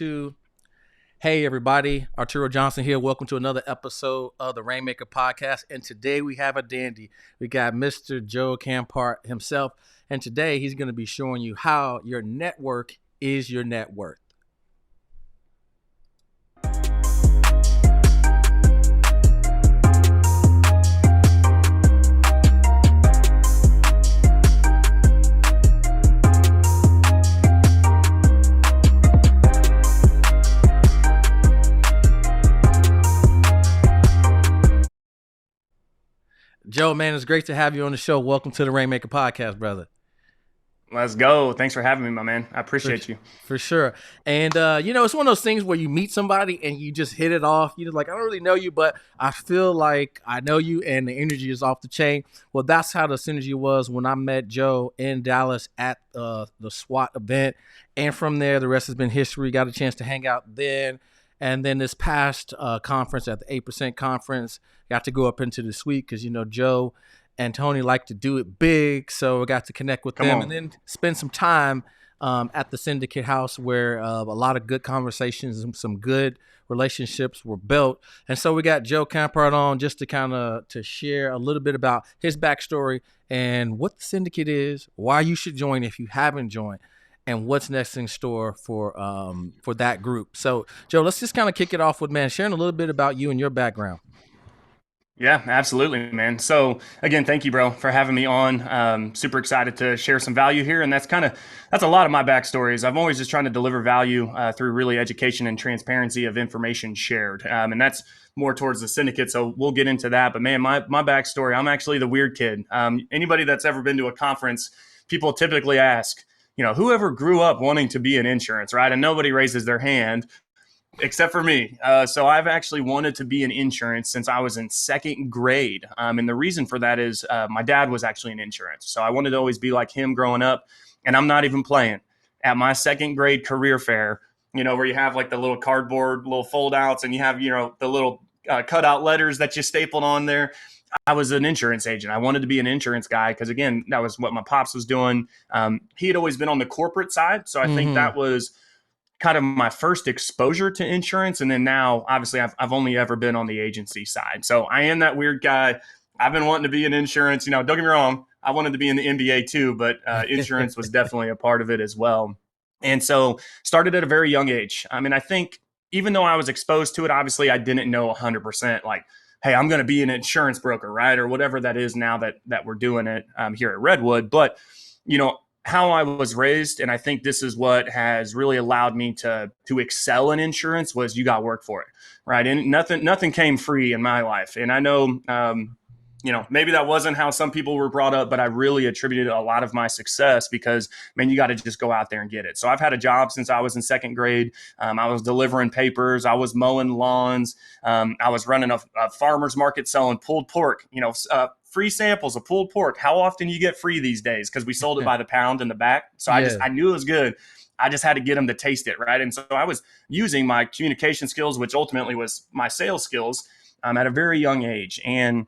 2. Hey, everybody. Arturo Johnson here. Welcome to another episode of the Rainmaker Podcast. And today we have a dandy. We got Mr. Joe Campart himself. And today he's going to be showing you how your network is your net worth. Joe, man, it's great to have you on the show. Welcome to the Rainmaker Podcast, brother. Let's go. Thanks for having me, my man. I appreciate you. For sure. And, it's one of those things where you meet somebody and you just hit it off. You're like, I don't really know you, but I feel like I know you and the energy is off the chain. Well, that's how the synergy was when I met Joe in Dallas at the SWAT event. And from there, the rest has been history. Got a chance to hang out then. And then this past conference at the 8% conference, got to go up into the suite because, Joe and Tony like to do it big. So I got to connect with them and then spend some time at the Syndicate House where a lot of good conversations and some good relationships were built. And so we got Joe Campart on just to kind of to share a little bit about his backstory and what the Syndicate is, why you should join if you haven't joined, and what's next in store for that group. So, Joe, let's just kind of kick it off with, sharing a little bit about you and your background. Yeah, absolutely, man. So again, thank you, bro, for having me on. Super excited to share some value here. And that's a lot of my backstories. I'm always just trying to deliver value through really education and transparency of information shared. And that's more towards the syndicate. So we'll get into that. But man, my backstory, I'm actually the weird kid. Anybody that's ever been to a conference, people typically ask, whoever grew up wanting to be in insurance, right? And nobody raises their hand except for me. So I've actually wanted to be in insurance since I was in second grade. And the reason for that is my dad was actually in insurance. So I wanted to always be like him growing up. And I'm not even playing. At my second grade career fair, where you have like the little cardboard, little fold outs, and you have, the little cutout letters that you stapled on there. I was an insurance agent. I wanted to be an insurance guy because, again, that was what my pops was doing. He had always been on the corporate side. So I think that was kind of my first exposure to insurance. And then now, obviously, I've only ever been on the agency side. So I am that weird guy. I've been wanting to be in insurance. Don't get me wrong. I wanted to be in the NBA too, but insurance was definitely a part of it as well. And so started at a very young age. I mean, I think even though I was exposed to it, obviously I didn't know 100%, like, hey, I'm going to be an insurance broker, right? Or whatever that is now that we're doing it here at Redwood. But, how I was raised, and I think this is what has really allowed me to excel in insurance, was you got to work for it, right? And nothing came free in my life. And I know, maybe that wasn't how some people were brought up, but I really attributed a lot of my success because, man, you got to just go out there and get it. So I've had a job since I was in second grade. I was delivering papers. I was mowing lawns. I was running a farmer's market selling pulled pork, free samples of pulled pork. How often you get free these days? Because we sold it by the pound in the back. So I knew it was good. I just had to get them to taste it, right? And so I was using my communication skills, which ultimately was my sales skills, at a very young age. And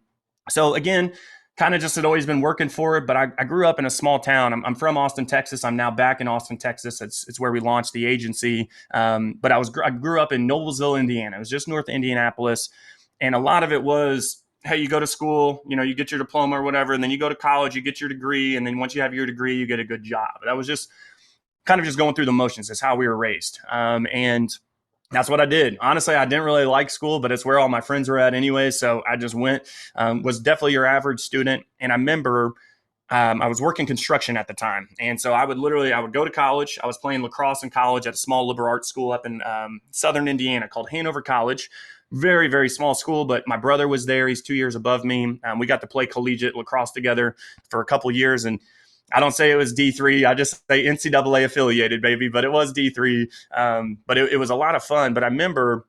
so again, kind of just had always been working for it. But I grew up in a small town. I'm from Austin, Texas. I'm now back in Austin, Texas. It's where we launched the agency. But I grew up in Noblesville, Indiana. It was just north of Indianapolis. And a lot of it was, hey, you go to school, you get your diploma or whatever, and then you go to college, you get your degree, and then once you have your degree, you get a good job. That was just kind of just going through the motions. That's how we were raised. And that's what I did. Honestly, I didn't really like school, but it's where all my friends were at anyway. So I just went, was definitely your average student. And I remember I was working construction at the time. And so I would go to college. I was playing lacrosse in college at a small liberal arts school up in southern Indiana called Hanover College. Very, very small school, but my brother was there. He's 2 years above me. We got to play collegiate lacrosse together for a couple years. And I don't say it was D3. I just say NCAA affiliated, baby, but it was D3. But it was a lot of fun. But I remember,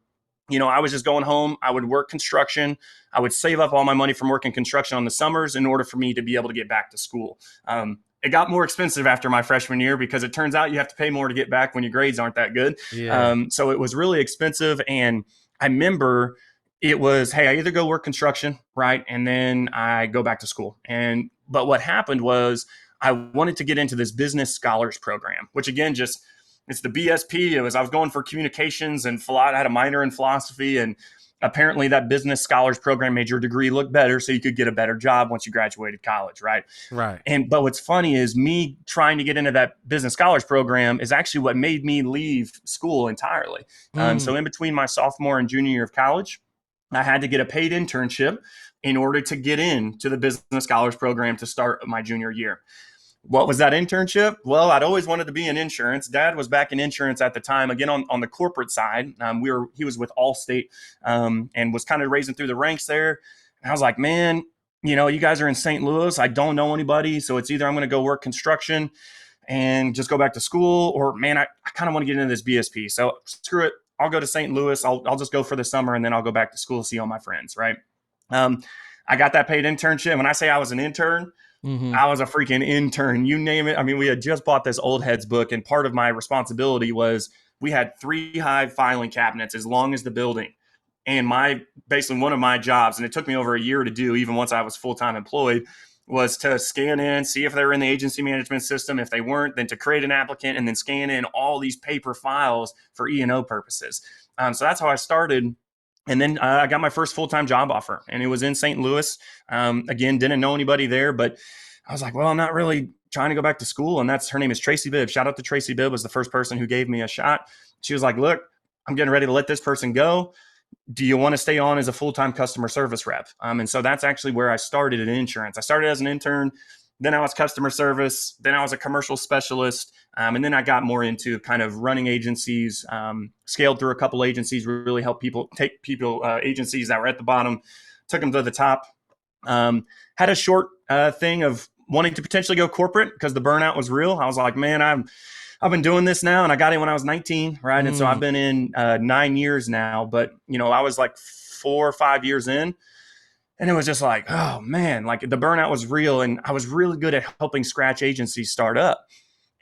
I was just going home. I would work construction. I would save up all my money from working construction on the summers in order for me to be able to get back to school. It got more expensive after my freshman year because it turns out you have to pay more to get back when your grades aren't that good. Yeah. So it was really expensive. And I remember it was, hey, I either go work construction, right? And then I go back to school. But what happened was I wanted to get into this business scholars program, which again, just it's the BSP. I was going for communications and I had a minor in philosophy, and apparently that business scholars program made your degree look better so you could get a better job once you graduated college, right? Right. But what's funny is me trying to get into that business scholars program is actually what made me leave school entirely. Mm. So in between my sophomore and junior year of college, I had to get a paid internship in order to get into the business scholars program to start my junior year. What was that internship? Well, I'd always wanted to be in insurance. Dad was back in insurance at the time, again on the corporate side. He was with Allstate, and was kind of raising through the ranks there. And I was like, man, you guys are in St. Louis. I don't know anybody, so it's either I'm going to go work construction and just go back to school, or man, I kind of want to get into this BSP. So screw it. I'll go to St. Louis. I'll just go for the summer, and then I'll go back to school, see all my friends. Right. Um, I got that paid internship. When I say I was an intern, Mm-hmm. I was a freaking intern, you name it. I mean, we had just bought this old heads book, and part of my responsibility was we had 3 high filing cabinets as long as the building. And basically one of my jobs, and it took me over a year to do, even once I was full-time employed, was to scan in, see if they were in the agency management system. If they weren't, then to create an applicant and then scan in all these paper files for E&O purposes. So that's how I started. And then I got my first full-time job offer, and it was in St. Louis. Again, didn't know anybody there, but I was like, well, I'm not really trying to go back to school. And her name is Tracy Bibb. Shout out to Tracy Bibb, was the first person who gave me a shot. She was like, look, I'm getting ready to let this person go. Do you want to stay on as a full-time customer service rep? And so that's actually where I started in insurance. I started as an intern, then I was customer service, then I was a commercial specialist, and then I got more into kind of running agencies, scaled through a couple agencies, really helped agencies that were at the bottom, took them to the top. Had a short thing of wanting to potentially go corporate because the burnout was real. I was like, man, I've been doing this now, and I got in when I was 19, right? And so I've Mm. been in 9 years now, but I was like 4 or 5 years in, and it was just like, oh man, like the burnout was real, and I was really good at helping scratch agencies start up.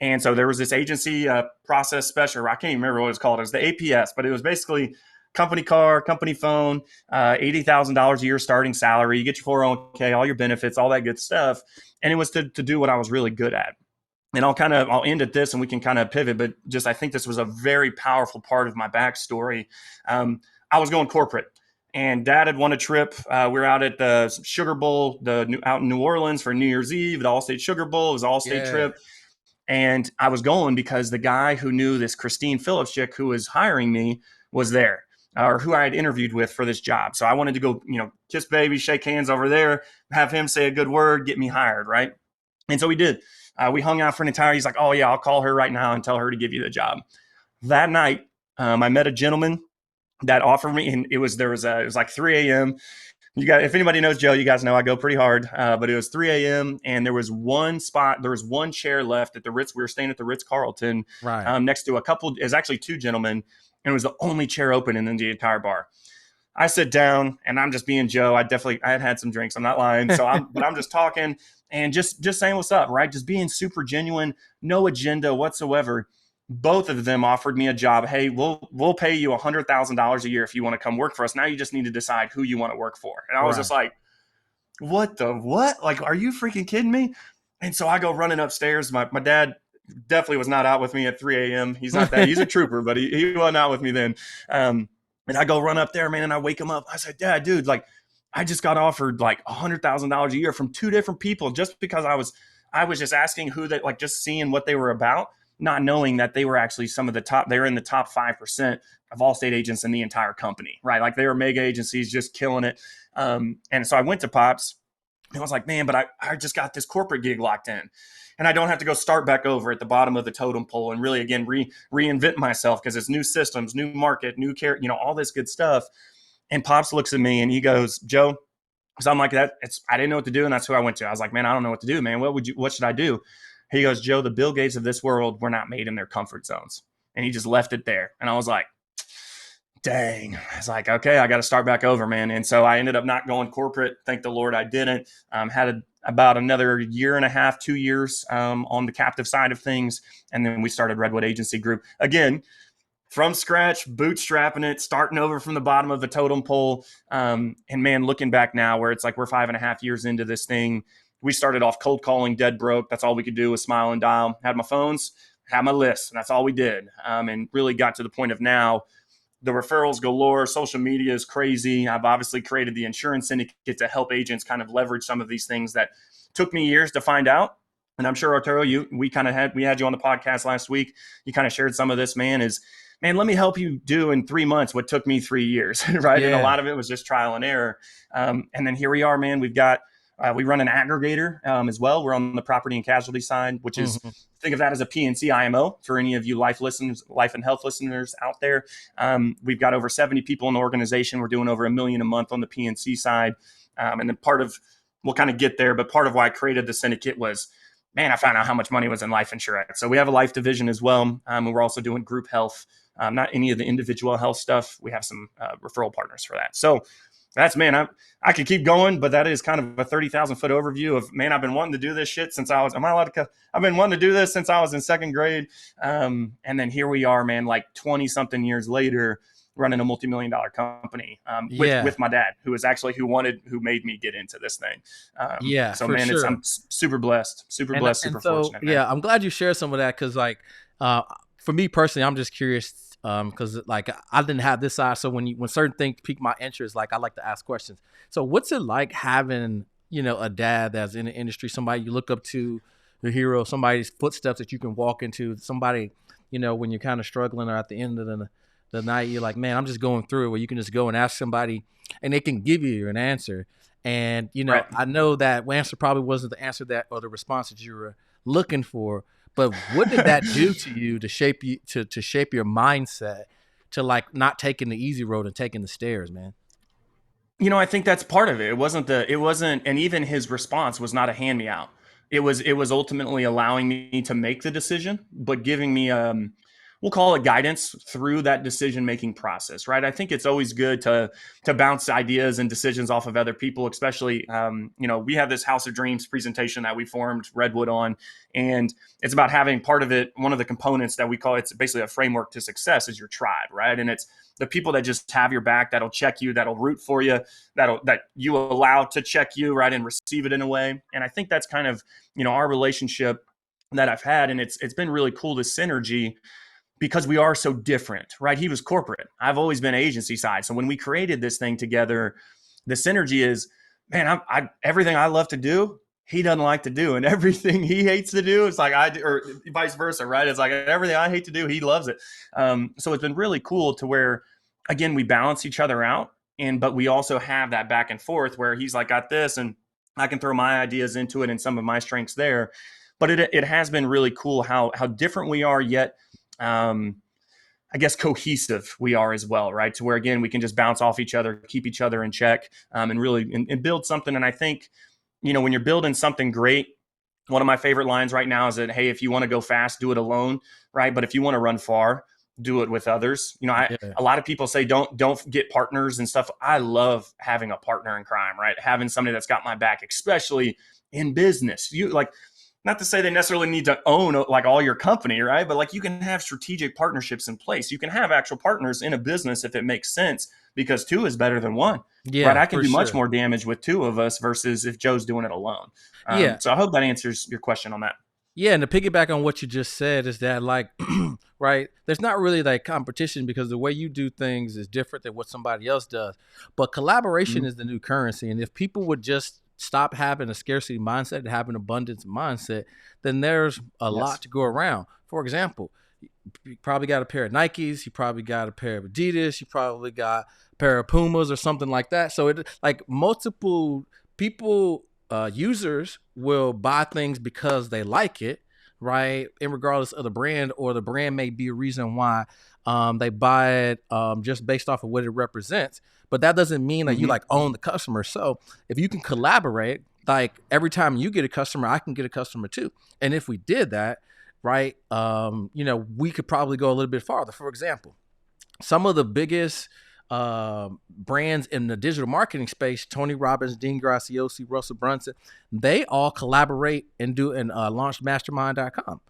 And so there was this agency process special. I can't even remember what it was called. It was the APS, but it was basically company car, company phone, $80,000 a year starting salary. You get your 401k, all your benefits, all that good stuff. And it was to do what I was really good at. And I'll end at this, and we can kind of pivot, but just I think this was a very powerful part of my backstory. I was going corporate, and Dad had won a trip. We were out at the Sugar Bowl, out in New Orleans for New Year's Eve, the All-State Sugar Bowl. It was an All-State Yeah. trip. And I was going because the guy who knew this Christine Phillips chick who was hiring me was there, or who I had interviewed with for this job. So I wanted to go, kiss baby, shake hands over there, have him say a good word, get me hired, right? And so we did. We hung out for an entire. He's like, "Oh yeah, I'll call her right now and tell her to give you the job." That night, I met a gentleman that offered me, and it was like 3 a.m. If anybody knows Joe, you guys know I go pretty hard. But it was 3 a.m. and there was one chair left at the Ritz. We were staying at the Ritz Carlton, Right. next to a couple. It was actually 2 gentlemen, and it was the only chair open in the entire bar. I sit down, and I'm just being Joe. I had had some drinks. I'm not lying. But I'm just talking and just saying what's up, right? Just being super genuine, no agenda whatsoever. Both of them offered me a job. Hey, we'll pay you $100,000 a year if you want to come work for us. Now you just need to decide who you want to work for. And I was just Right. like, what the what? Like, are you freaking kidding me? And so I go running upstairs. My dad definitely was not out with me at 3 a.m. He's not that. He's a trooper, but he wasn't out with me then. And I go run up there, man, and I wake him up. I said, Dad, dude, like, I just got offered like $100,000 a year from 2 different people just because I was just asking who they, like, just seeing what they were about, not knowing that they were actually some of the top. They were in the top 5% of all state agents in the entire company, right? Like, they were mega agencies, just killing it. And so I went to Pops, and I was like, man, but I just got this corporate gig locked in, and I don't have to go start back over at the bottom of the totem pole and really, again, reinvent myself, because it's new systems, new market, new care, all this good stuff. And Pops looks at me and he goes, Joe, because I'm like, I didn't know what to do. And that's who I went to. I was like, man, I don't know what to do, man. What should I do? He goes, Joe, the Bill Gates of this world were not made in their comfort zones. And he just left it there. And I was like, dang. I was like, okay, I got to start back over, man. And so I ended up not going corporate. Thank the Lord I didn't. About another year and a half, 2 years on the captive side of things. And then we started Redwood Agency Group. Again, from scratch, bootstrapping it, starting over from the bottom of the totem pole. And man, looking back now, where it's like we're 5.5 years into this thing, we started off cold calling, dead broke. That's all we could do was smile and dial. Had my phones. have my list. And that's all we did. And really got to the point of now the referrals galore. Social media is crazy. I've obviously created the insurance syndicate to help agents kind of leverage some of these things that took me years to find out. And I'm sure, Arturo, we had you on the podcast last week. You kind of shared some of this, man, let me help you do in 3 months what took me 3 years, right? And a Yeah. lot of it was just trial and error. And then here we are, man. We run an aggregator as well. We're on the property and casualty side, which is, Hmm. think of that as a PNC IMO for any of you life and health listeners out there. We've got over 70 people in the organization. We're doing over $1 million a month on the PNC side. And then we'll kind of get there, but part of why I created the syndicate was, man, I found out how much money was in life insurance. So we have a life division as well. And we're also doing group health, not any of the individual health stuff. We have some referral partners for that. So that's, man, I could keep going, but that is kind of a 30,000 foot overview of, man, I've been wanting to do this shit since am I allowed to, I've been wanting to do this since I was in second grade. And then here we are, man, like 20 something years later, running a multi-million-dollar company Yeah. with my dad, who made me get into this thing. Yeah, So for man, sure. I'm super blessed, And super so fortunate, man. yeah, I'm glad you shared some of that because like uh, for me personally, I'm just curious because like I didn't have this side. So when certain things pique my interest, like I like to ask questions. So what's it like having a dad that's in the industry, somebody you look up to, the hero, somebody's footsteps that you can walk into, somebody when you're kind of struggling or at the end of the night, you're like, man, I'm just going through it. Where you can just go and ask somebody, and they can give you an answer. And Right. I know that answer probably wasn't the answer that or the response that you were looking for, but what did that do to you to shape your mindset to like not taking the easy road and taking the stairs, man? I think that's part of it. It wasn't, and even his response was not a hand me out. It was ultimately allowing me to make the decision, but giving me, we'll call it guidance through that decision making process, right? I think it's always good to bounce ideas and decisions off of other people, especially, we have this House of Dreams presentation that we formed Redwood on, and it's about having part of it. One of the components that we call it's basically a framework to success is your tribe, right? And it's the people that just have your back, that'll check you, that'll root for you, that you allow to check you, right, and receive it in a way. And I think that's kind of our relationship that I've had, and it's been really cool, the synergy, because we are so different, right? He was corporate, I've always been agency side. So when we created this thing together, the synergy is, man, everything I love to do, he doesn't like to do, and everything he hates to do, it's like I do, or vice versa, right? It's like everything I hate to do, he loves it. So it's been really cool to where, again, we balance each other out, but we also have that back and forth where he's like, got this, and I can throw my ideas into it and some of my strengths there. But it has been really cool how different we are, yet um, I guess cohesive we are as well, right? To where, again, we can just bounce off each other, keep each other in check, and really and build something. And I think, when you're building something great, one of my favorite lines right now is that, hey, if you want to go fast, do it alone, right? But if you want to run far, do it with others. Yeah. A lot of people say don't get partners and stuff. I love having a partner in crime, right? Having somebody that's got my back, especially in business. You like, not to say they necessarily need to own like all your company, right? But like, you can have strategic partnerships in place. You can have actual partners in a business if it makes sense, because two is better than one, right? Yeah, I can for do much sure. more damage with two of us versus if Joe's doing it alone. Yeah. So I hope that answers your question on that. Yeah, and to piggyback on what you just said is that like right, there's not really like competition because the way you do things is different than what somebody else does. But collaboration Mhm. is the new currency. And if people would just stop having a scarcity mindset and have an abundance mindset, then there's a lot Yes. to go around. For example, you probably got a pair of Nikes, you probably got a pair of Adidas, you probably got a pair of Pumas or something like that. So it like multiple people, users will buy things because they like it, right? And regardless of the brand, or the brand may be a reason why they buy it just based off of what it represents. But that doesn't mean that you Hmm. like own the customer. So if you can collaborate, like every time you get a customer, I can get a customer too. And if we did that, right? We could probably go a little bit farther. For example, some of the biggest brands in the digital marketing space, Tony Robbins, Dean Graciosi, Russell Brunson, they all collaborate and do and launched mastermind.com.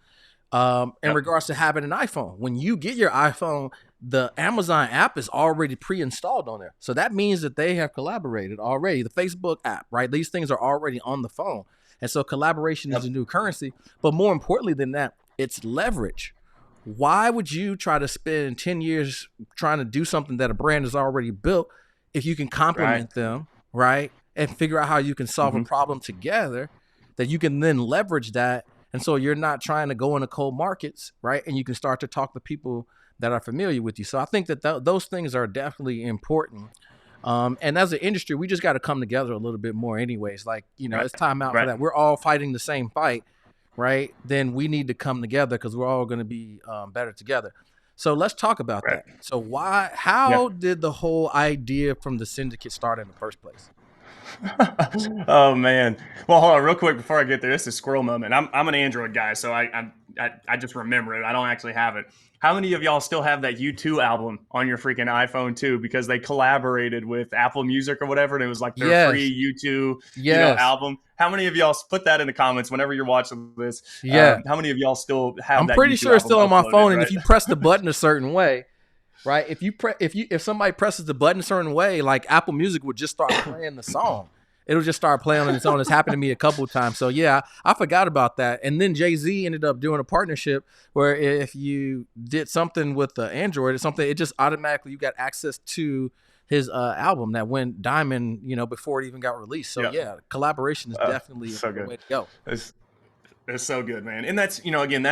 In Yep. regards to having an iPhone, when you get your iPhone, the Amazon app is already pre-installed on there. So that means that they have collaborated already. The Facebook app, right? These things are already on the phone. And so collaboration is Yep. the new currency. But more importantly than that, It's leverage. Why would you try to spend 10 years trying to do something that a brand has already built if you can Right. complement them, right? And figure out how you can solve a Hmm. problem together that you can then leverage that. And so you're not trying to go into cold markets, right? And you can start to talk to people that are familiar with you. So I think that those things are definitely important. And as an industry, we just got to come together a little bit more, anyways. Like, Right. it's time out for Right. that. We're all fighting the same fight, right? Then we need to come together because we're all going to be better together. So let's talk about Right. that. So Yeah. how did the whole idea from the syndicate start in the first place? Oh man. Well, hold on real quick before I get there. This is squirrel moment. I'm an Android guy, so I just remember it. I don't actually have it. How many of y'all still have that U2 album on your freaking iPhone too? Because they collaborated with Apple Music or whatever, and it was like their free Yes, U2, yes, album. How many of y'all put that in the comments whenever you're watching this? yeah. How many of y'all still have I'm that pretty U2 sure it's album still on my uploaded? phone. And if Right. you press the button a certain way, right? If somebody presses the button a certain way, like Apple Music would just start playing the song. It'll just start playing on its own. It's happened to me a couple of times. So yeah, I forgot about that. And then Jay-Z ended up doing a partnership where if you did something with the Android or something, it just automatically you got access to his album that went diamond, before it even got released. So Yeah. yeah, collaboration is definitely So a good. way to go. It's, it's so good, man. And that's again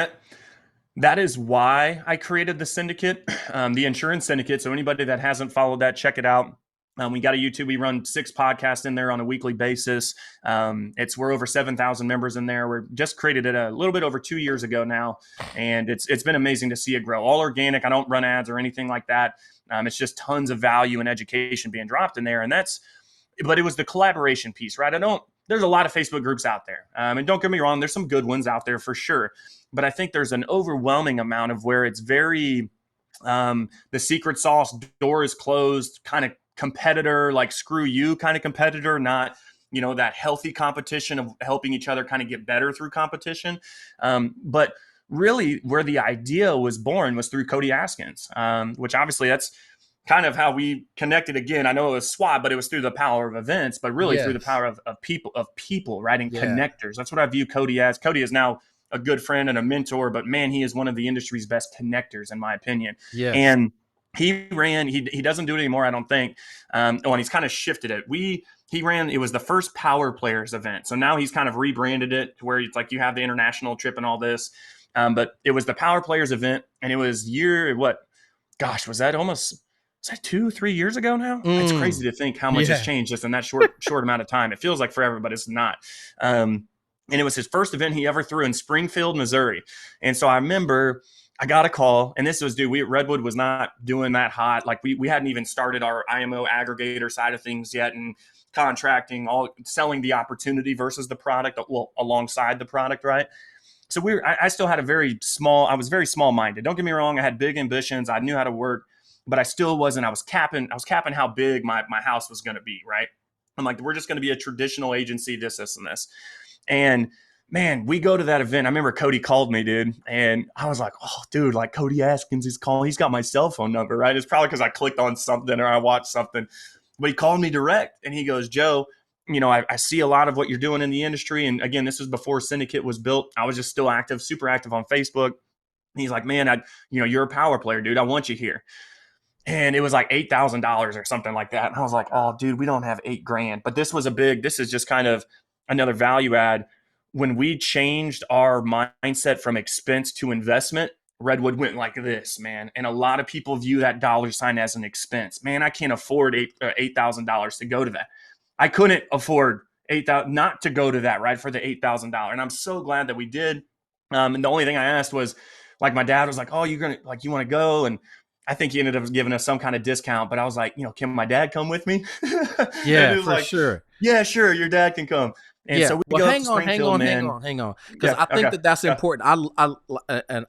that is why I created the syndicate, the insurance syndicate. So anybody that hasn't followed that, check it out. We got a YouTube. We run 6 podcasts in there on a weekly basis. We're over 7,000 members in there. We're just created it a little bit over 2 years ago now, and it's been amazing to see it grow. All organic. I don't run ads or anything like that. It's just tons of value and education being dropped in there, and but it was the collaboration piece, right? There's a lot of Facebook groups out there. And don't get me wrong, there's some good ones out there for sure. But I think there's an overwhelming amount of where it's very, the secret sauce, door is closed, kind of competitor, like screw you kind of competitor, not, that healthy competition of helping each other kind of get better through competition. But really where the idea was born was through Cody Askins, which obviously that's kind of how we connected again. I know it was SWAT, but it was through the power of events, but really through the Yes. power of people, right? And Yeah. connectors. That's what I view Cody as. Cody is now a good friend and a mentor, but man, he is one of the industry's best connectors, in my opinion. Yes. And he doesn't do it anymore, I don't think. And he's kind of shifted it. It was the first Power Players event. So now he's kind of rebranded it to where it's like you have the international trip and all this. But it was the Power Players event, and it was gosh, was that 2-3 years ago now? It's crazy Mm. to think how much has Yeah. changed just in that short amount of time. It feels like forever, but it's not. And it was his first event he ever threw in Springfield, Missouri. And so I remember I got a call, and this was Redwood was not doing that hot. Like we hadn't even started our IMO aggregator side of things yet, and contracting, all selling the opportunity versus the product, well, alongside the product, right? So I still had I was very small minded. Don't get me wrong. I had big ambitions. I knew how to work, but I still wasn't, I was capping how big my house was going to be. Right. I'm like, we're just going to be a traditional agency, this, and this. And man, we go to that event. I remember Cody called me, dude. And I was like, oh, dude, like Cody Askins is calling. He's got my cell phone number, right? It's probably because I clicked on something or I watched something. But he called me direct and he goes, Joe, I see a lot of what you're doing in the industry. And again, this was before Syndicate was built. I was just still active, super active on Facebook. And he's like, man, you're a power player, dude. I want you here. And it was like $8,000 or something like that. And I was like, oh, dude, we don't have 8 grand. But this is just kind of another value add. When we changed our mindset from expense to investment, Redwood went like this, man. And a lot of people view that dollar sign as an expense. Man, I can't afford $8,000 to go to that. I couldn't afford 8,000 not to go to that, right, for the $8,000. And I'm so glad that we did. And the only thing I asked was, like, my dad was like, oh, you want to go? And I think he ended up giving us some kind of discount, but I was like, can my dad come with me? And Yeah, he was for like, sure. yeah, sure, your dad can come. And Yeah. so we Well, go up to hang on, hang Springfield, on, hang man. on, hang on, because Yeah, I think okay. that that's Yeah, important.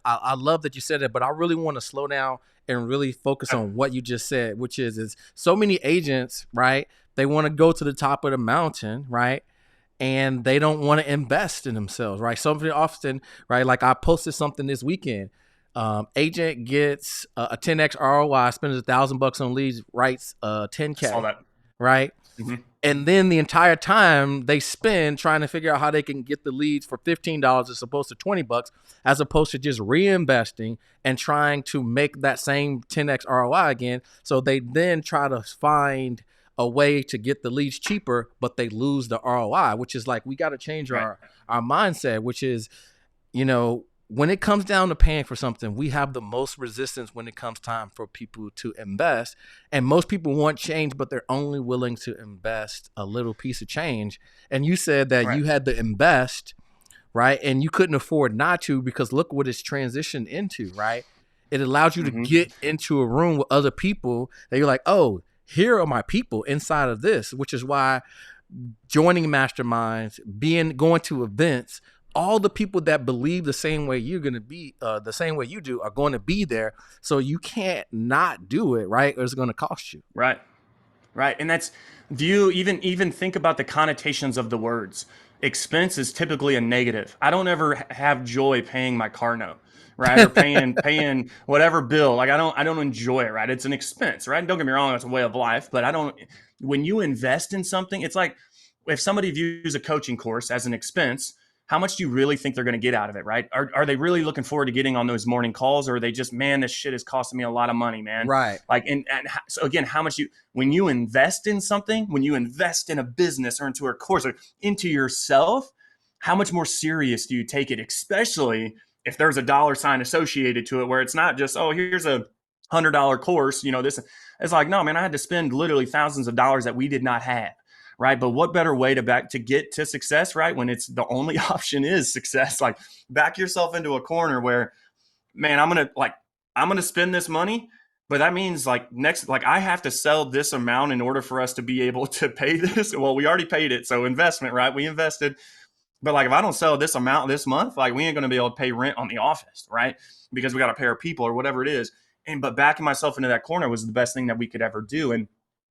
I love that you said that, but I really want to slow down and really focus okay. on what you just said, which is so many agents, right? They want to go to the top of the mountain, right? And they don't want to invest in themselves, right? Something often, right? Like I posted something this weekend. Agent gets a 10x ROI, spends $1,000 on leads, writes I saw 10K, that. right? Hmm. And then the entire time they spend trying to figure out how they can get the leads for $15 as opposed to $20, as opposed to just reinvesting and trying to make that same 10x ROI again. So they then try to find a way to get the leads cheaper, but they lose the ROI, which is like, we got to change Right. our mindset, which is, when it comes down to paying for something, we have the most resistance when it comes time for people to invest. And most people want change, but they're only willing to invest a little piece of change. And you said that Right. you had to invest, right? And you couldn't afford not to, because look what it's transitioned into, right? It allows you to Mm-hmm. get into a room with other people that you're like, oh, here are my people inside of this, which is why joining masterminds, going to events, all the people that believe the same way you're going to be, the same way you do, are going to be there. So you can't not do it, right? Or it's going to cost you. Right. Right. And that's, do you even think about the connotations of the words? Expense is typically a negative. I don't ever have joy paying my car note, right? Or paying whatever bill. Like I don't enjoy it, right? It's an expense, right? Don't get me wrong, it's a way of life, but I don't, when you invest in something, it's like if somebody views a coaching course as an expense, how much do you really think they're going to get out of it, right? Are they really looking forward to getting on those morning calls, or are they just, man, this shit is costing me a lot of money, man? Right. Like, and so again, how much when you invest in something, when you invest in a business or into a course or into yourself, how much more serious do you take it, especially if there's a dollar sign associated to it, where it's not just, oh, here's a $100 course, this, it's like, no, man, I had to spend literally thousands of dollars that we did not have. Right. But what better way to get to success, right? When it's the only option is success. Like, back yourself into a corner where, man, I'm gonna spend this money, but that means like I have to sell this amount in order for us to be able to pay this. Well, we already paid it, so investment, right? We invested, but like if I don't sell this amount this month, like we ain't gonna be able to pay rent on the office, right? Because we got to pay our people or whatever it is. But backing myself into that corner was the best thing that we could ever do, and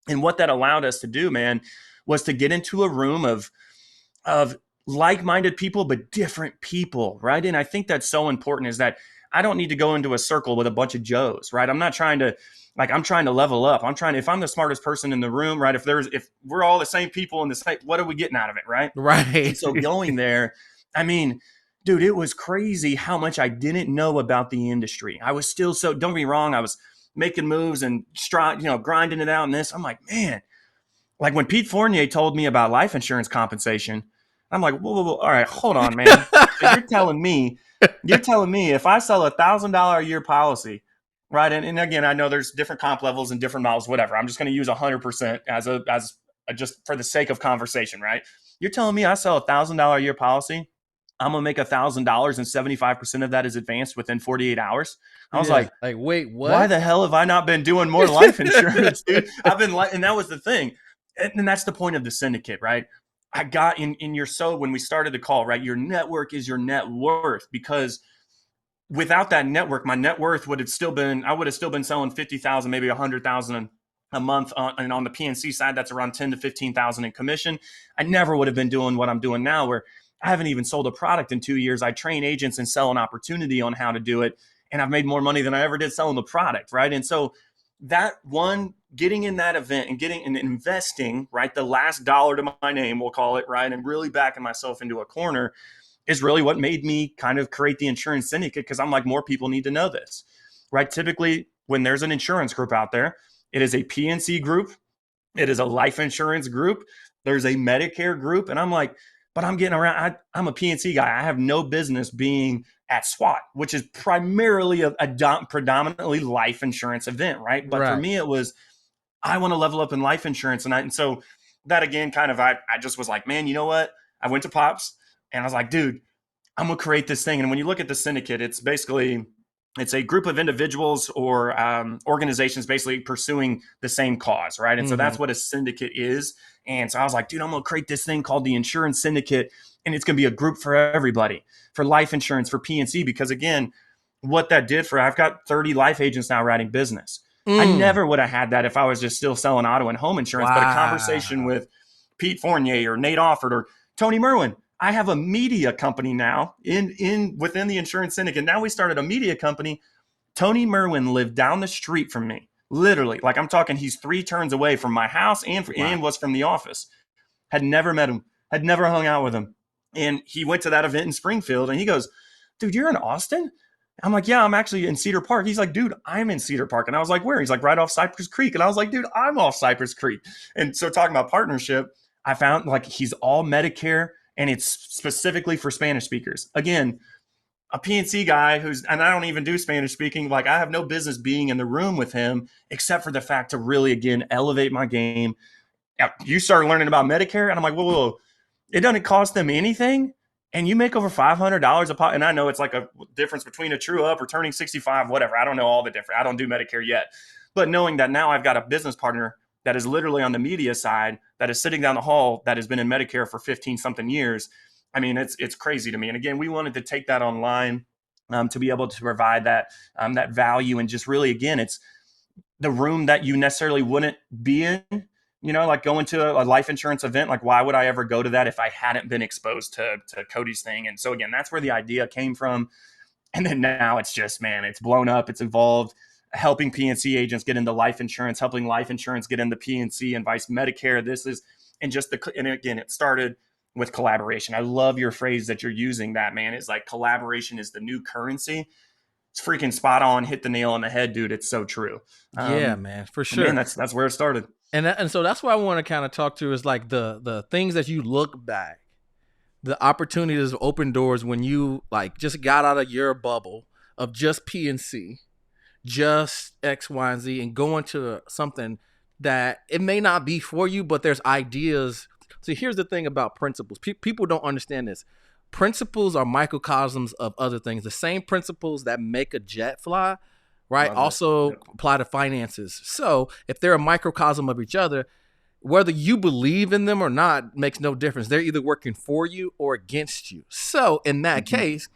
what that allowed us to do, man, was to get into a room of like-minded people, but different people, right? And I think that's so important, is that I don't need to go into a circle with a bunch of Joes, right? I'm not trying to, I'm trying to level up. If I'm the smartest person in the room, right? If we're all the same people in the same, what are we getting out of it, right? Right. And so going there, I mean, dude, it was crazy how much I didn't know about the industry. I was still don't get me wrong, I was making moves and grinding it out and this. I'm like, man, like when Pete Fournier told me about life insurance compensation, I'm like, whoa, whoa, whoa, all right, hold on, man. So you're telling me if I sell $1,000 a year policy, right? And again, I know there's different comp levels and different models, whatever. I'm just going to use 100% as just for the sake of conversation, right? You're telling me I sell $1,000 a year policy, I'm gonna make $1,000 and 75% of that is advanced within 48 hours. I was Yeah. like, Like, wait, why what? the hell have I not been doing more life insurance, dude? I've been like, and that was the thing. And that's the point of the syndicate, right? I got in your, so when we started the call, right? Your network is your net worth, because without that network, my net worth I would have still been selling 50,000, maybe 100,000 a month and on the PNC side, that's around 10 to 15,000 in commission. I never would have been doing what I'm doing now, where I haven't even sold a product in 2 years. I train agents and sell an opportunity on how to do it. And I've made more money than I ever did selling the product. Right. And so that one, getting in that event and getting and investing, right, the last dollar to my name, we'll call it, right, and really backing myself into a corner is really what made me kind of create the insurance syndicate, because I'm like, more people need to know this, right? Typically, when there's an insurance group out there, it is a PNC group, it is a life insurance group, there's a Medicare group, and I'm like, but I'm getting around. I'm a PNC guy. I have no business being at SWAT, which is primarily a predominantly life insurance event, right? But for Right. me, it was, I want to level up in life insurance, and so that again, kind of, I just was like, man, you know what? I went to Pops and I was like, dude, I'm gonna create this thing. And when you look at the syndicate, it's a group of individuals or organizations basically pursuing the same cause, right? And so Mm-hmm. that's what a syndicate is. And so I was like, dude, I'm gonna create this thing called the Insurance Syndicate, and it's gonna be a group for everybody, for life insurance, for PNC, because again, what that did for, I've got 30 life agents now writing business. I Mm. never would have had that if I was just still selling auto and home insurance. But a conversation Wow. with Pete Fournier or Nate Offord or Tony Merwin, I have a media company now in within the insurance syndicate. Now we started a media company. Tony Merwin lived down the street from me, literally. Like I'm talking, he's 3 turns away from my house and Wow. was from the office. had never met him, had never hung out with him. And he went to that event in Springfield and he goes, dude, you're in Austin? I'm like, yeah, I'm actually in Cedar Park. He's like, dude, I'm in Cedar Park. And I was like, where? He's like, right off Cypress Creek. And I was like, dude, I'm off Cypress Creek. And so talking about partnership, I found like he's all Medicare and it's specifically for Spanish speakers. Again, a PNC guy who's, and I don't even do Spanish speaking, like I have no business being in the room with him except for the fact to really, again, elevate my game. You start learning about Medicare, and I'm like, whoa, whoa, whoa. It doesn't cost them anything. And you make over $500 a pop. And I know it's like a difference between a true up or turning 65, whatever. I don't know all the different. I don't do Medicare yet. But knowing that now I've got a business partner that is literally on the media side, that is sitting down the hall, that has been in Medicare for 15 something years. I mean, it's crazy to me. And again, we wanted to take that online to be able to provide that value. And just really, again, it's the room that you necessarily wouldn't be in, like going to a life insurance event. Like, why would I ever go to that if I hadn't been exposed to Cody's thing? And so, again, that's where the idea came from. And then now it's just, man, it's blown up. It's evolved, helping PNC agents get into life insurance, helping life insurance get into PNC and vice Medicare. And again, it started with collaboration. I love your phrase that you're using, that, man. It's like collaboration is the new currency. It's freaking spot on. Hit the nail on the head, dude. It's so true. Yeah, man, for sure. Man, that's where it started. And so that's what I want to kind of talk to is like the things that you look back, the opportunities, open doors when you like just got out of your bubble of just PNC, just X, Y, and Z, and going to something that it may not be for you, but there's ideas. See, here's the thing about principles. People don't understand this. Principles are microcosms of other things. The same principles that make a jet fly, right, also apply to finances. So if they're a microcosm of each other, whether you believe in them or not makes no difference. They're either working for you or against you. So in that case,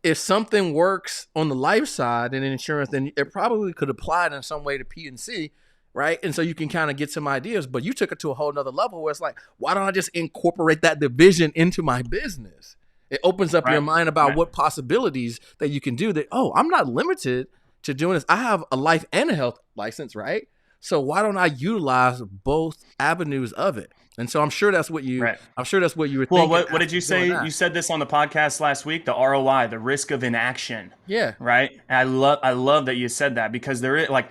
if something works on the life side in insurance, then it probably could apply in some way to PNC, right? And so you can kind of get some ideas, but you took it to a whole nother level where it's like, why don't I just incorporate that division into my business? It opens up your mind about what possibilities that you can do that, oh, I'm not limited to doing this. I have a life and a health license, right? So why don't I utilize both avenues of it? And so I'm sure that's what you were thinking. Well, what did you say? You said this on the podcast last week, the ROI, the risk of inaction. Yeah. Right. And I love that you said that, because there is like,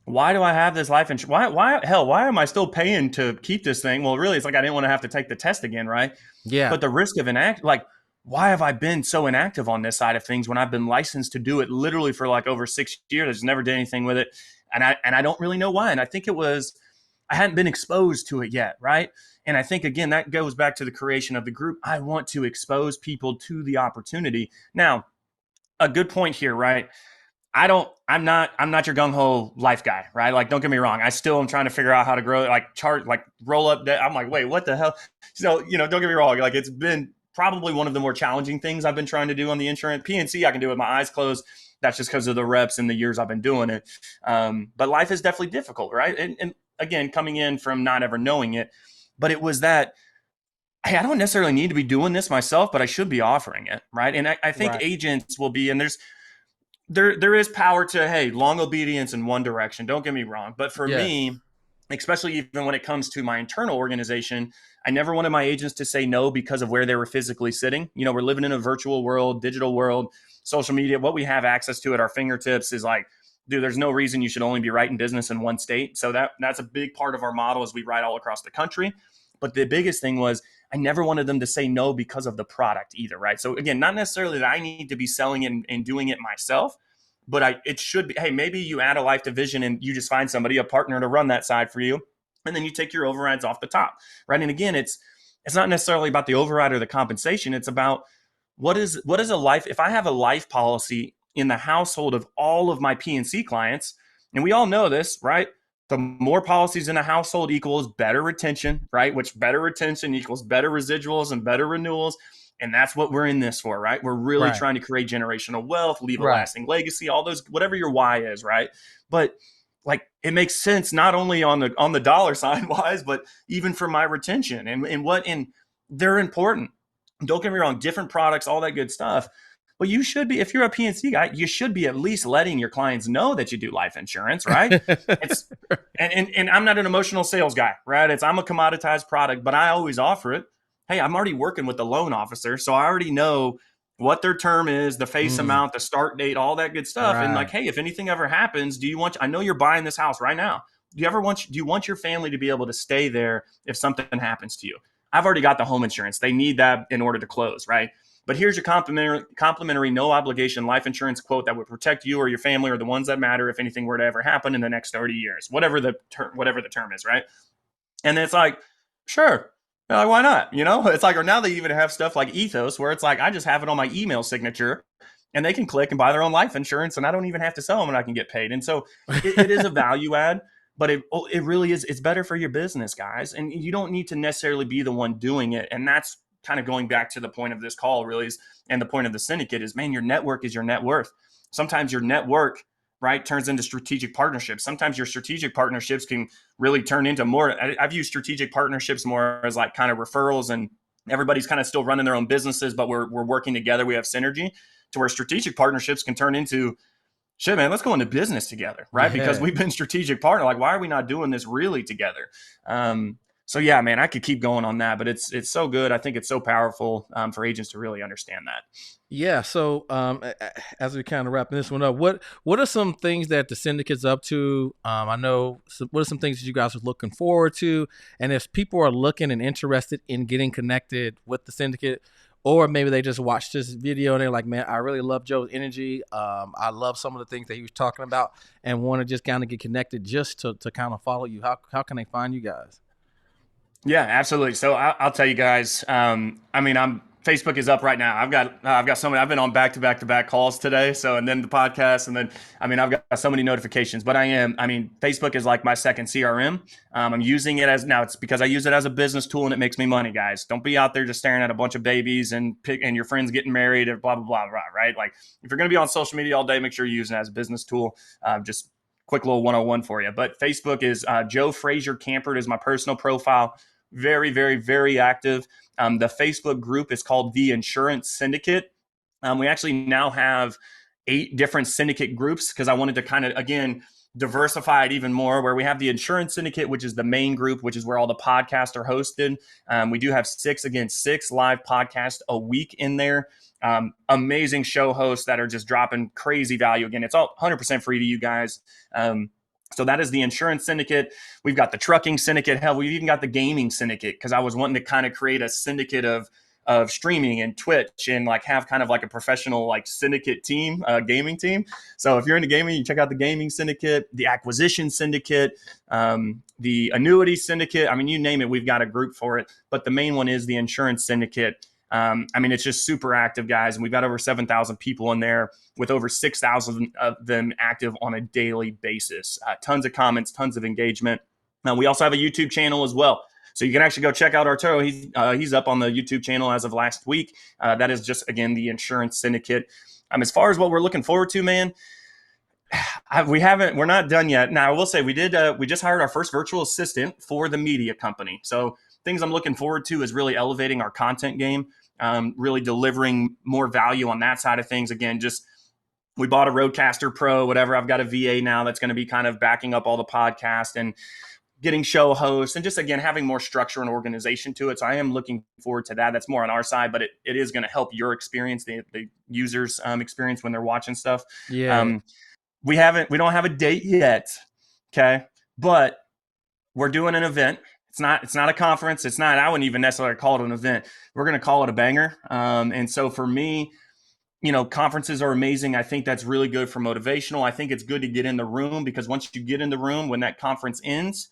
why do I have this life insurance? Why am I still paying to keep this thing? Well, really, it's like I didn't want to have to take the test again, right? Yeah. But the risk of inaction, like, why have I been so inactive on this side of things when I've been licensed to do it literally for like over 6 years? I just never did anything with it. And I don't really know why. And I think it was, I hadn't been exposed to it yet. Right. And I think, again, that goes back to the creation of the group. I want to expose people to the opportunity. Now, a good point here, right? I'm not your gung ho life guy, right? Like, don't get me wrong. I still am trying to figure out how to grow, like chart, like roll up debt. I'm like, wait, what the hell? So, don't get me wrong. Like, it's been probably one of the more challenging things I've been trying to do on the insurance. PNC, I can do it with my eyes closed. That's just because of the reps and the years I've been doing it. But life is definitely difficult, right? And again, coming in from not ever knowing it, but it was that, hey, I don't necessarily need to be doing this myself, but I should be offering it, right? And I think agents will be, and there is power to, hey, long obedience in one direction. Don't get me wrong. But for me, especially even when it comes to my internal organization, I never wanted my agents to say no because of where they were physically sitting. We're living in a virtual world, digital world, social media. What we have access to at our fingertips is like, dude, there's no reason you should only be writing business in one state. So that's a big part of our model as we write all across the country. But the biggest thing was I never wanted them to say no because of the product either, right? So again, not necessarily that I need to be selling it and doing it myself, but it should be, hey, maybe you add a life division and you just find somebody, a partner to run that side for you. And then you take your overrides off the top, right? And again, it's not necessarily about the override or the compensation. It's about what is a life. If I have a life policy in the household of all of my PNC clients, and we all know this, right? The more policies in a household equals better retention, right? Which better retention equals better residuals and better renewals. And that's what we're in this for, right? We're really trying to create generational wealth, leave a lasting legacy, all those, whatever your why is, right? But like, it makes sense not only on the dollar sign wise, but even for my retention and they're important. Don't get me wrong, different products, all that good stuff. Well, you should be, if you're a PNC guy, you should be at least letting your clients know that you do life insurance, right? It's and I'm not an emotional sales guy, right? I'm a commoditized product, but I always offer it. Hey, I'm already working with the loan officer, so I already know what their term is, the face Mm, amount, the start date, all that good stuff. And like, right. hey, if anything ever happens, do you want? I know you're buying this house right now. Do you want your family to be able to stay there if something happens to you? I've already got the home insurance. They need that in order to close, right? But here's your complimentary, no obligation life insurance quote that would protect you or your family or the ones that matter if anything were to ever happen in the next 30 years, whatever the term is, right? And it's like, sure, like, why not? It's like, or now they even have stuff like Ethos where it's like, I just have it on my email signature and they can click and buy their own life insurance and I don't even have to sell them and I can get paid. And so it is a value add, but it really is. It's better for your business, guys. And you don't need to necessarily be the one doing it. And that's kind of going back to the point of this call really is, and the point of the syndicate is, man, your network is your net worth. Sometimes your network, right, turns into strategic partnerships. Sometimes your strategic partnerships can really turn into more. I've used strategic partnerships more as like kind of referrals, and everybody's kind of still running their own businesses, but we're working together. We have synergy to where strategic partnerships can turn into, shit, man, let's go into business together, right? Because Yeah. we've been strategic partner. Like, why are we not doing this really together? So yeah, man, I could keep going on that, but it's so good. I think it's so powerful for agents to really understand that. Yeah. So, as we kind of wrapping this one up, what are some things that the syndicate's up to? I know. What are some things that you guys are looking forward to? And if people are looking and interested in getting connected with the syndicate, or maybe they just watched this video and they're like, "Man, I really love Joe's energy. I love some of the things that he was talking about, and want to just kind of get connected, just to kind of follow you." How can they find you guys? Yeah, absolutely. So I'll tell you guys. I mean, I'm Facebook is up right now. I've got so many. I've been on back to back to back calls today. So and then the podcast, and then I mean I've got so many notifications. But I mean Facebook is like my second CRM. I'm using it as now. It's because I use it as a business tool and it makes me money, guys. Don't be out there just staring at a bunch of babies and your friends getting married and blah blah blah blah. Right? Like if you're going to be on social media all day, make sure you're using it as a business tool. Just quick little 101 for you. But Facebook is Joe Frazier Campert is my personal profile. Very, very, very active. The Facebook group is called the Insurance Syndicate. We actually now have 8 different syndicate groups because I wanted to kind of, again, diversify it even more, where we have the Insurance Syndicate, which is the main group, which is where all the podcasts are hosted. We do have 6 live podcasts a week in there. Amazing show hosts that are just dropping crazy value. Again, it's all 100% free to you guys. So that is the Insurance Syndicate. We've got the Trucking Syndicate. Hell, we've even got the Gaming Syndicate because I was wanting to kind of create a syndicate of streaming and Twitch and like have kind of like a professional like syndicate team, gaming team. So if you're into gaming, you check out the Gaming Syndicate, the Acquisition Syndicate, the Annuity Syndicate. I mean, you name it, we've got a group for it. But the main one is the Insurance Syndicate. I mean, it's just super active, guys. And we've got over 7,000 people in there with over 6,000 of them active on a daily basis. Tons of comments, tons of engagement. We also have a YouTube channel as well. So you can actually go check out Arturo. He's up on the YouTube channel as of last week. That is just, again, the Insurance Syndicate. As far as what we're looking forward to, man, we're not done yet. Now, I will say we just hired our first virtual assistant for the media company. So things I'm looking forward to is really elevating our content game, really delivering more value on that side of things. Again, just we bought a Rodecaster Pro, whatever. I've got a VA now that's going to be kind of backing up all the podcast and getting show hosts and just, again, having more structure and organization to it. So I am looking forward to that. That's more on our side, but it is going to help your experience, the users' experience when they're watching stuff. Yeah. Um, we don't have a date yet. Okay. But we're doing an event. It's not a conference. I wouldn't even necessarily call it an event. We're going to call it a banger. And so for me, conferences are amazing. I think that's really good for motivational. I think it's good to get in the room because once you get in the room, when that conference ends,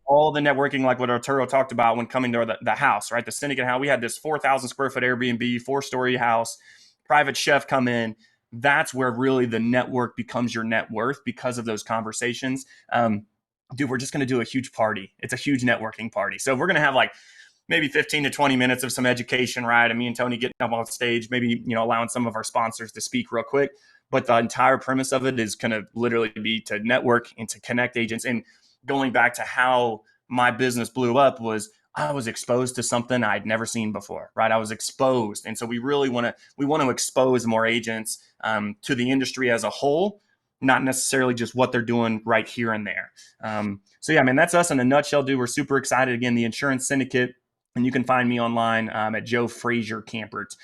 all the networking, like what Arturo talked about when coming to the house, right? The syndicate house, we had this 4,000 square foot Airbnb, 4-story house, private chef come in. That's where really the network becomes your net worth because of those conversations. Dude, we're just going to do a huge party. It's a huge networking party. So we're going to have like maybe 15 to 20 minutes of some education, right? And me and Tony getting up on stage, maybe, allowing some of our sponsors to speak real quick. But the entire premise of it is going to literally be to network and to connect agents. And going back to how my business blew up was I was exposed to something I'd never seen before, right? I was exposed. And so we really want to expose more agents to the industry as a whole, not necessarily just what they're doing right here and there. So yeah, man, that's us in a nutshell, dude. We're super excited. Again, the Insurance Syndicate, and you can find me online at Joe Frazier Campert.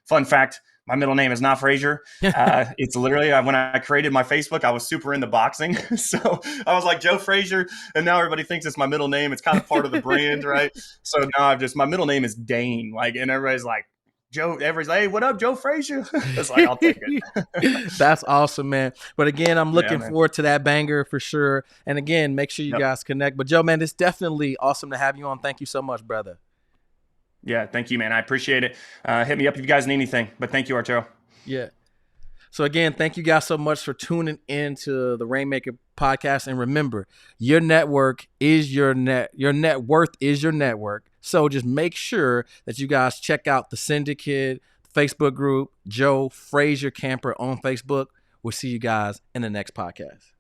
Fun fact, my middle name is not Frazier. It's literally when I created my Facebook, I was super into boxing. So I was like Joe Frazier, and now everybody thinks it's my middle name. It's kind of part of the brand, right? So now my middle name is Dane. Like, and everybody's like, Joe, everybody's like, hey, what up, Joe Frazier? It's like, I'll take it. That's awesome, man. But again, I'm Yeah, looking man. forward to that banger for sure. And again, make sure you Yep. guys connect. But Joe, man, it's definitely awesome to have you on. Thank you so much, brother. Yeah, thank you, man. I appreciate it. Hit me up if you guys need anything. But thank you, Arturo. Yeah. So again, thank you guys so much for tuning in to the Rainmaker podcast. And remember, your network is your net worth is your network. So just make sure that you guys check out the Syndicate Facebook group, Joe Frazier Camper on Facebook. We'll see you guys in the next podcast.